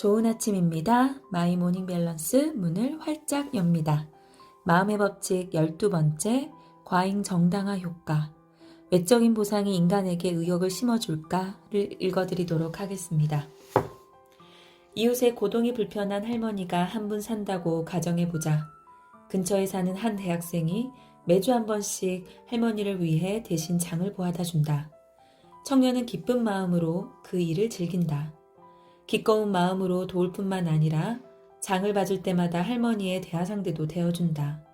좋은 아침입니다. 마이 모닝 밸런스 문을 활짝 엽니다. 마음의 법칙 12번째, 과잉 정당화 효과. 외적인 보상이 인간에게 의욕을 심어줄까를 읽어드리도록 하겠습니다. 이웃의 고동이 불편한 할머니가 한 분 산다고 가정해보자. 근처에 사는 한 대학생이 매주 한 번씩 할머니를 위해 대신 장을 보아다 준다. 청년은 기쁜 마음으로 그 일을 즐긴다. 기꺼운 마음으로 도울 뿐만 아니라 장을 봐줄 때마다 할머니의 대화상대도 되어준다.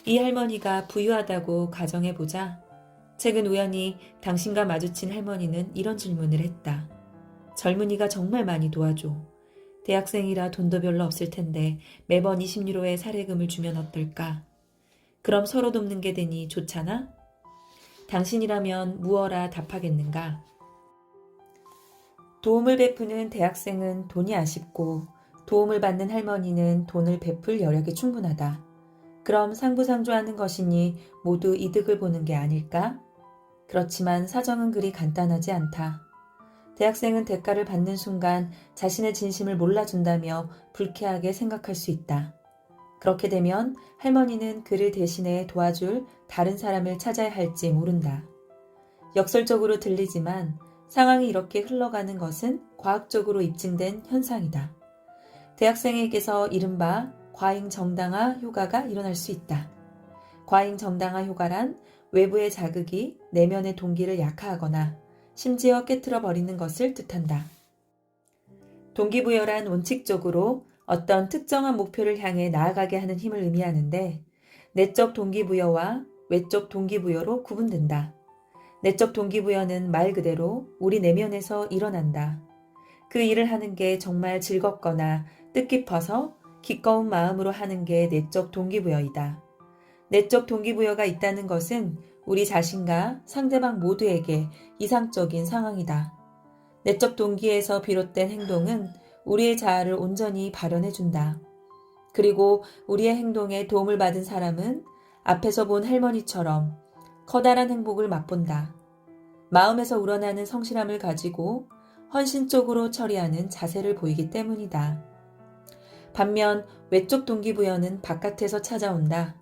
이 할머니가 부유하다고 가정해보자. 최근 우연히 당신과 마주친 할머니는 이런 질문을 했다. 젊은이가 정말 많이 도와줘. 대학생이라 돈도 별로 없을 텐데 매번 20유로의 사례금을 주면 어떨까? 그럼 서로 돕는 게 되니 좋잖아? 당신이라면 무어라 답하겠는가? 도움을 베푸는 대학생은 돈이 아쉽고 도움을 받는 할머니는 돈을 베풀 여력이 충분하다. 그럼 상부상조하는 것이니 모두 이득을 보는 게 아닐까? 그렇지만 사정은 그리 간단하지 않다. 대학생은 대가를 받는 순간 자신의 진심을 몰라준다며 불쾌하게 생각할 수 있다. 그렇게 되면 할머니는 그를 대신해 도와줄 다른 사람을 찾아야 할지 모른다. 역설적으로 들리지만 상황이 이렇게 흘러가는 것은 과학적으로 입증된 현상이다. 대학생에게서 이른바 과잉 정당화 효과가 일어날 수 있다. 과잉 정당화 효과란 외부의 자극이 내면의 동기를 약화하거나 심지어 깨트려 버리는 것을 뜻한다. 동기부여란 원칙적으로 어떤 특정한 목표를 향해 나아가게 하는 힘을 의미하는데 내적 동기부여와 외적 동기부여로 구분된다. 내적 동기부여는 말 그대로 우리 내면에서 일어난다. 그 일을 하는 게 정말 즐겁거나 뜻깊어서 기꺼운 마음으로 하는 게 내적 동기부여이다. 내적 동기부여가 있다는 것은 우리 자신과 상대방 모두에게 이상적인 상황이다. 내적 동기에서 비롯된 행동은 우리의 자아를 온전히 발현해준다. 그리고 우리의 행동에 도움을 받은 사람은 앞에서 본 할머니처럼 커다란 행복을 맛본다. 마음에서 우러나는 성실함을 가지고 헌신적으로 처리하는 자세를 보이기 때문이다. 반면 외적 동기부여는 바깥에서 찾아온다.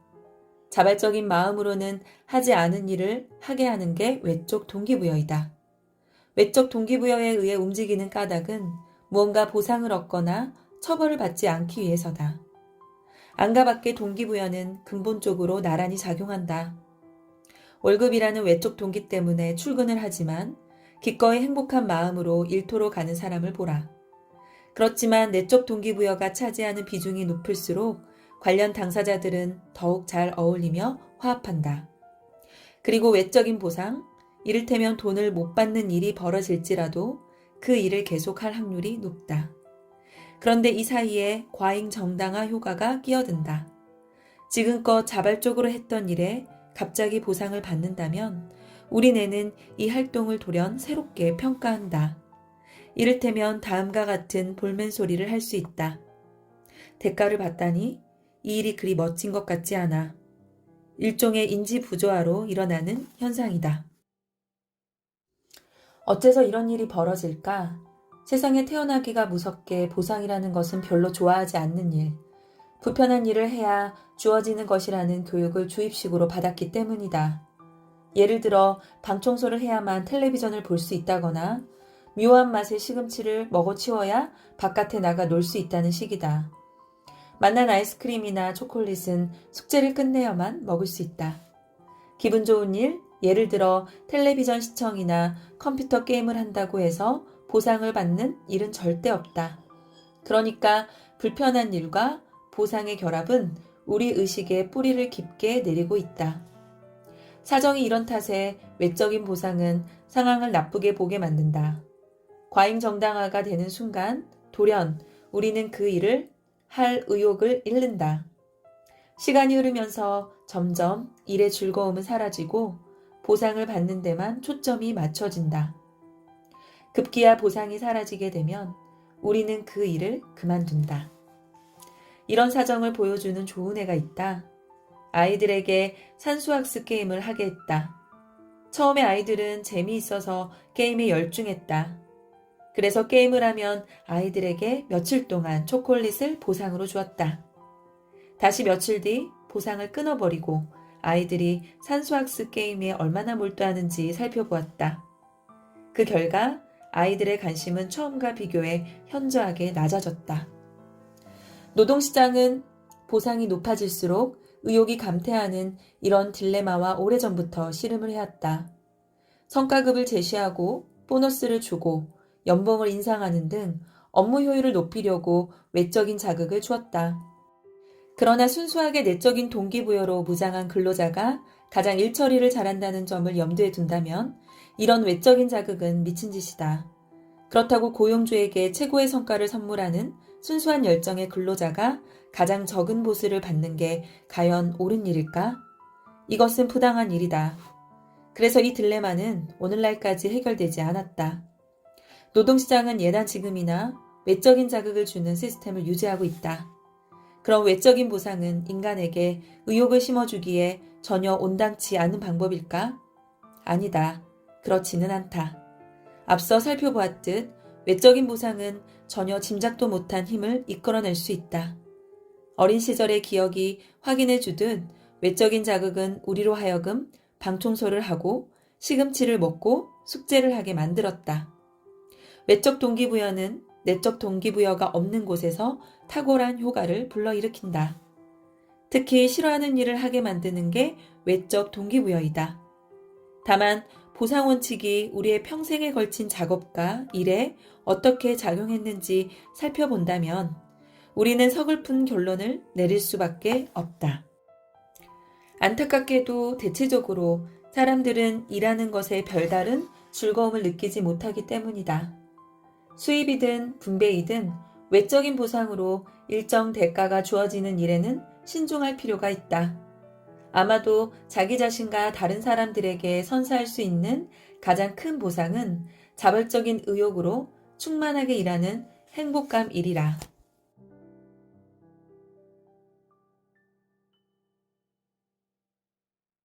자발적인 마음으로는 하지 않은 일을 하게 하는 게 외적 동기부여이다. 외적 동기부여에 의해 움직이는 까닭은 무언가 보상을 얻거나 처벌을 받지 않기 위해서다. 안과 밖의 동기부여는 근본적으로 나란히 작용한다. 월급이라는 외적 동기 때문에 출근을 하지만 기꺼이 행복한 마음으로 일터로 가는 사람을 보라. 그렇지만 내적 동기부여가 차지하는 비중이 높을수록 관련 당사자들은 더욱 잘 어울리며 화합한다. 그리고 외적인 보상, 이를테면 돈을 못 받는 일이 벌어질지라도 그 일을 계속할 확률이 높다. 그런데 이 사이에 과잉 정당화 효과가 끼어든다. 지금껏 자발적으로 했던 일에 갑자기 보상을 받는다면 우리 뇌는 이 활동을 돌연 새롭게 평가한다. 이를테면 다음과 같은 볼멘 소리를 할 수 있다. 대가를 받다니 이 일이 그리 멋진 것 같지 않아. 일종의 인지 부조화로 일어나는 현상이다. 어째서 이런 일이 벌어질까? 세상에 태어나기가 무섭게 보상이라는 것은 별로 좋아하지 않는 일, 불편한 일을 해야 주어지는 것이라는 교육을 주입식으로 받았기 때문이다. 예를 들어 방 청소를 해야만 텔레비전을 볼 수 있다거나 묘한 맛의 시금치를 먹어치워야 바깥에 나가 놀 수 있다는 식이다. 맛난 아이스크림이나 초콜릿은 숙제를 끝내야만 먹을 수 있다. 기분 좋은 일, 예를 들어 텔레비전 시청이나 컴퓨터 게임을 한다고 해서 보상을 받는 일은 절대 없다. 그러니까 불편한 일과 보상의 결합은 우리 의식에 뿌리를 깊게 내리고 있다. 사정이 이런 탓에 외적인 보상은 상황을 나쁘게 보게 만든다. 과잉 정당화가 되는 순간 돌연 우리는 그 일을 할 의욕을 잃는다. 시간이 흐르면서 점점 일의 즐거움은 사라지고 보상을 받는 데만 초점이 맞춰진다. 급기야 보상이 사라지게 되면 우리는 그 일을 그만둔다. 이런 사정을 보여주는 좋은 애가 있다. 아이들에게 산수학습 게임을 하게 했다. 처음에 아이들은 재미있어서 게임에 열중했다. 그래서 게임을 하면 아이들에게 며칠 동안 초콜릿을 보상으로 주었다. 다시 며칠 뒤 보상을 끊어버리고 아이들이 산수학습 게임에 얼마나 몰두하는지 살펴보았다. 그 결과 아이들의 관심은 처음과 비교해 현저하게 낮아졌다. 노동시장은 보상이 높아질수록 의욕이 감퇴하는 이런 딜레마와 오래전부터 씨름을 해왔다. 성과급을 제시하고 보너스를 주고 연봉을 인상하는 등 업무 효율을 높이려고 외적인 자극을 주었다. 그러나 순수하게 내적인 동기부여로 무장한 근로자가 가장 일처리를 잘한다는 점을 염두에 둔다면 이런 외적인 자극은 미친 짓이다. 그렇다고 고용주에게 최고의 성과를 선물하는 순수한 열정의 근로자가 가장 적은 보수를 받는 게 과연 옳은 일일까? 이것은 부당한 일이다. 그래서 이 딜레마는 오늘날까지 해결되지 않았다. 노동시장은 예나 지금이나 외적인 자극을 주는 시스템을 유지하고 있다. 그럼 외적인 보상은 인간에게 의욕을 심어주기에 전혀 온당치 않은 방법일까? 아니다. 그렇지는 않다. 앞서 살펴보았듯 외적인 보상은 전혀 짐작도 못한 힘을 이끌어낼 수 있다. 어린 시절의 기억이 확인해주듯 외적인 자극은 우리로 하여금 방청소를 하고 시금치를 먹고 숙제를 하게 만들었다. 외적 동기부여는 내적 동기부여가 없는 곳에서 탁월한 효과를 불러일으킨다. 특히 싫어하는 일을 하게 만드는 게 외적 동기부여이다. 다만 보상 원칙이 우리의 평생에 걸친 작업과 일에 어떻게 작용했는지 살펴본다면 우리는 서글픈 결론을 내릴 수밖에 없다. 안타깝게도 대체적으로 사람들은 일하는 것에 별다른 즐거움을 느끼지 못하기 때문이다. 수입이든 분배이든 외적인 보상으로 일정 대가가 주어지는 일에는 신중할 필요가 있다. 아마도 자기 자신과 다른 사람들에게 선사할 수 있는 가장 큰 보상은 자발적인 의욕으로 충만하게 일하는 행복감이리라.